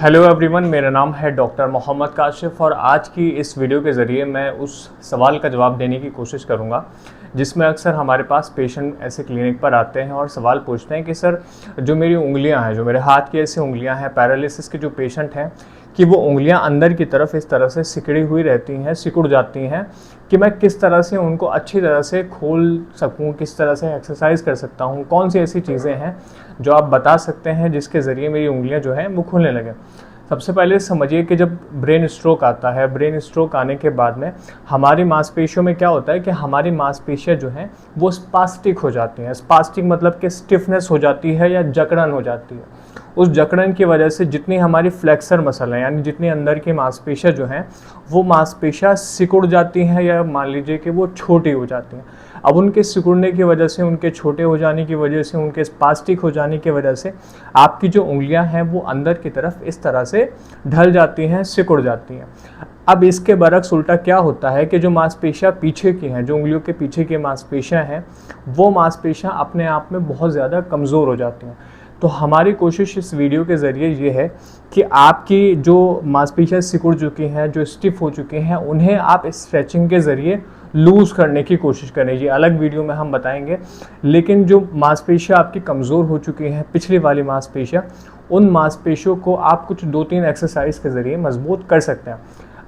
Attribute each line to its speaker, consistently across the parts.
Speaker 1: Hello everyone, मेरा नाम है डॉक्टर मोहम्मद काशिफ और आज की इस वीडियो के ज़रिए मैं उस सवाल का जवाब देने की कोशिश करूंगा जिसमें अक्सर हमारे पास पेशेंट ऐसे क्लिनिक पर आते हैं और सवाल पूछते हैं कि सर जो मेरी उंगलियां हैं, जो मेरे हाथ की ऐसी उंगलियां हैं, पैरालिसिस के जो पेशेंट हैं कि वो उंगलियां अंदर की तरफ इस तरह से सिकड़ी हुई रहती हैं, सिकुड़ जाती हैं कि मैं किस तरह से उनको अच्छी तरह से खोल सकूं, किस तरह से एक्सरसाइज कर सकता हूं, कौन सी ऐसी चीज़ें हैं जो आप बता सकते हैं जिसके ज़रिए मेरी उंगलियां जो हैं वो खुलने लगें। सबसे पहले समझिए कि जब ब्रेन स्ट्रोक आता है, ब्रेन स्ट्रोक आने के बाद में हमारी मांसपेशियों में क्या होता है कि हमारी मांसपेशियां जो हैं वो स्पास्टिक हो जाती हैं। स्पास्टिक मतलब कि स्टिफनेस हो जाती है या जकड़न हो जाती है। उस जकड़न की वजह से जितनी हमारी फ्लेक्सर मसल है, यानी जितनी अंदर की मांसपेशियां जो हैं वो मांसपेशियां सिकुड़ जाती हैं या मान लीजिए कि वो छोटी हो जाती हैं। अब उनके सिकुड़ने की वजह से, उनके छोटे हो जाने की वजह से, उनके स्पास्टिक हो जाने की वजह से आपकी जो उंगलियां हैं वो अंदर की तरफ इस तरह से ढल जाती हैं, सिकुड़ जाती हैं। अब इसके बरक्स उल्टा क्या होता है कि जो मांसपेशियां पीछे की हैं, जो उंगलियों के पीछे की मांसपेशियां हैं, वो मांसपेशियां अपने आप में बहुत ज़्यादा कमज़ोर हो जाती हैं। तो हमारी कोशिश इस वीडियो के ज़रिए ये है कि आपकी जो मांसपेशियां सिकुड़ चुकी हैं, जो स्टिफ हो चुकी हैं, उन्हें आप स्ट्रेचिंग के ज़रिए लूज़ करने की कोशिश करें। ये अलग वीडियो में हम बताएंगे, लेकिन जो मांसपेशियां आपकी कमज़ोर हो चुकी हैं, पिछली वाली मांसपेशियां, उन मांसपेशियों को आप कुछ 2-3 एक्सरसाइज के ज़रिए मजबूत कर सकते हैं।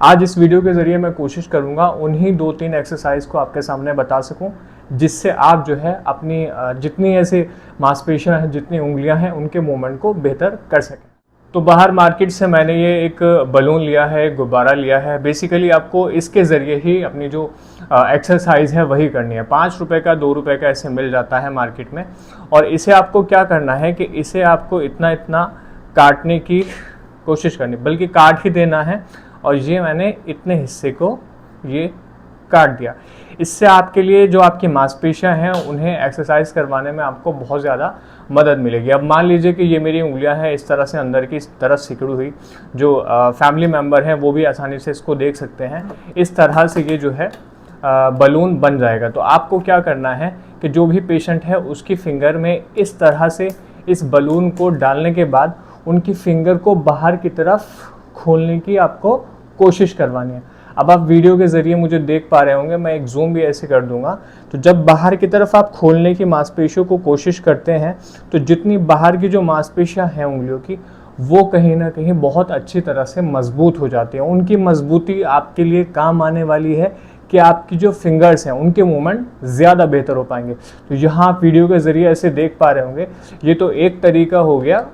Speaker 1: आज इस वीडियो के ज़रिए मैं कोशिश करूंगा उन्हीं 2-3 एक्सरसाइज को आपके सामने बता सकूं, जिससे आप जो है अपनी जितनी ऐसे मांसपेशियां हैं, जितनी उंगलियां हैं, उनके मूवमेंट को बेहतर कर सकें। तो बाहर मार्केट से मैंने ये एक बलून लिया है, एक गुब्बारा लिया है। बेसिकली आपको इसके ज़रिए ही अपनी जो एक्सरसाइज है वही करनी है। 5 रुपये का, 2 रुपये का ऐसे मिल जाता है मार्केट में। और इसे आपको क्या करना है कि इसे आपको इतना इतना काटने की कोशिश करनी, बल्कि काट ही देना है। और ये मैंने इतने हिस्से को ये काट दिया। इससे आपके लिए जो आपकी मांसपेशियां हैं उन्हें एक्सरसाइज करवाने में आपको बहुत ज़्यादा मदद मिलेगी। अब मान लीजिए कि ये मेरी उंगलियां हैं इस तरह से अंदर की इस तरह सिकुड़ी हुई, जो फैमिली मेम्बर हैं वो भी आसानी से इसको देख सकते हैं। इस तरह से ये जो है बलून बन जाएगा। तो आपको क्या करना है कि जो भी पेशेंट है उसकी फिंगर में इस तरह से इस बलून को डालने के बाद उनकी फिंगर को बाहर की तरफ खोलने की आपको कोशिश करवानी है। अब आप वीडियो के ज़रिए मुझे देख पा रहे होंगे, मैं एक जूम भी ऐसे कर दूंगा। तो जब बाहर की तरफ आप खोलने की मांसपेशियों को कोशिश करते हैं तो जितनी बाहर की जो मांसपेशियां हैं उंगलियों की, वो कहीं ना कहीं बहुत अच्छी तरह से मजबूत हो जाती हैं। उनकी मजबूती आपके लिए काम आने वाली है कि आपकी जो फिंगर्स हैं उनके मूवमेंट ज़्यादा बेहतर हो पाएंगे। तो यहाँ आप वीडियो के ज़रिए ऐसे देख पा रहे होंगे। ये तो एक तरीका हो गया,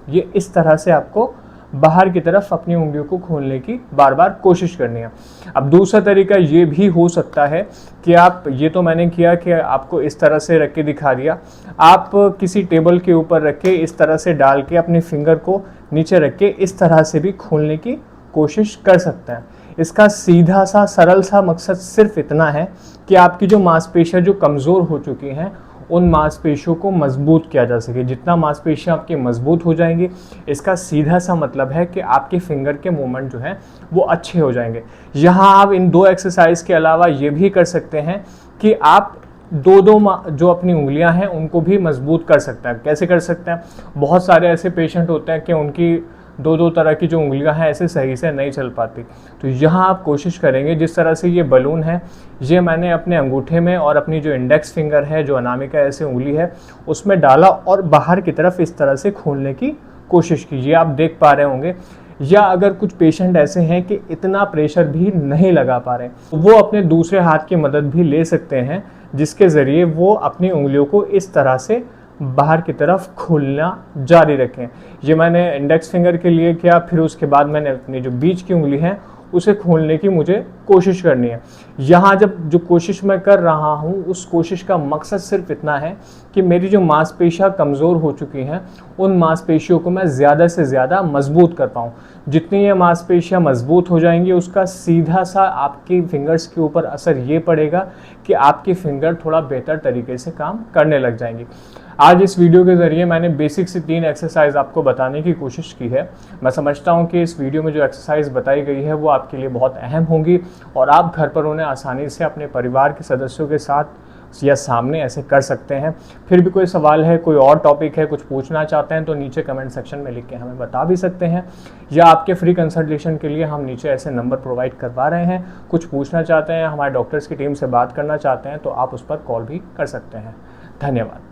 Speaker 1: ये इस तरह से आपको बाहर की तरफ अपनी उंगलियों को खोलने की बार बार कोशिश करनी है। अब दूसरा तरीका ये भी हो सकता है कि आप, ये तो मैंने किया कि आपको इस तरह से रख के दिखा दिया, आप किसी टेबल के ऊपर रख के इस तरह से डाल के अपनी फिंगर को नीचे रख के इस तरह से भी खोलने की कोशिश कर सकते हैं। इसका सीधा सा सरल सा मकसद सिर्फ इतना है कि आपकी जो मांसपेशियां जो कमज़ोर हो चुकी हैं उन मांसपेशियों को मजबूत किया जा सके। जितना मांसपेशियां आपकी मजबूत हो जाएंगी, इसका सीधा सा मतलब है कि आपके फिंगर के मूवमेंट जो हैं वो अच्छे हो जाएंगे। यहाँ आप इन 2 एक्सरसाइज के अलावा ये भी कर सकते हैं कि आप दो जो अपनी उंगलियां हैं उनको भी मजबूत कर सकते हैं। कैसे कर सकते हैं? बहुत सारे ऐसे पेशेंट होते हैं कि उनकी 2 तरह की जो उंगलियां हैं ऐसे सही से नहीं चल पाती। तो यहाँ आप कोशिश करेंगे, जिस तरह से ये बलून है, ये मैंने अपने अंगूठे में और अपनी जो इंडेक्स फिंगर है, जो अनामिका ऐसे उंगली है, उसमें डाला और बाहर की तरफ इस तरह से खोलने की कोशिश की। ये आप देख पा रहे होंगे। या अगर कुछ पेशेंट ऐसे हैं कि इतना प्रेशर भी नहीं लगा पा रहे, तो वो अपने दूसरे हाथ की मदद भी ले सकते हैं, जिसके ज़रिए वो अपनी उंगलियों को इस तरह से बाहर की तरफ खोलना जारी रखें। ये मैंने इंडेक्स फिंगर के लिए किया, फिर उसके बाद मैंने अपनी जो बीच की उंगली है उसे खोलने की मुझे कोशिश करनी है। यहाँ जब जो कोशिश मैं कर रहा हूँ, उस कोशिश का मकसद सिर्फ इतना है कि मेरी जो मांसपेशियाँ कमज़ोर हो चुकी हैं उन मांसपेशियों को मैं ज़्यादा से ज़्यादा मजबूत कर पाऊँ। जितनी ये मांसपेशियाँ मजबूत हो जाएंगी, उसका सीधा सा आपकी फिंगर्स के ऊपर असर ये पड़ेगा कि आपकी फिंगर थोड़ा बेहतर तरीके से काम करने लग जाएंगी। आज इस वीडियो के ज़रिए मैंने बेसिक से 3 एक्सरसाइज आपको बताने की कोशिश की है। मैं समझता हूँ कि इस वीडियो में जो एक्सरसाइज बताई गई है वो आपके लिए बहुत अहम होंगी और आप घर पर उन्हें आसानी से अपने परिवार के सदस्यों के साथ या सामने ऐसे कर सकते हैं। फिर भी कोई सवाल है, कोई और टॉपिक है, कुछ पूछना चाहते हैं तो नीचे कमेंट सेक्शन में लिख के हमें बता भी सकते हैं, या आपके फ्री कंसल्टेशन के लिए हम नीचे ऐसे नंबर प्रोवाइड करवा रहे हैं। कुछ पूछना चाहते हैं, हमारे डॉक्टर्स की टीम से बात करना चाहते हैं तो आप उस पर कॉल भी कर सकते हैं। धन्यवाद।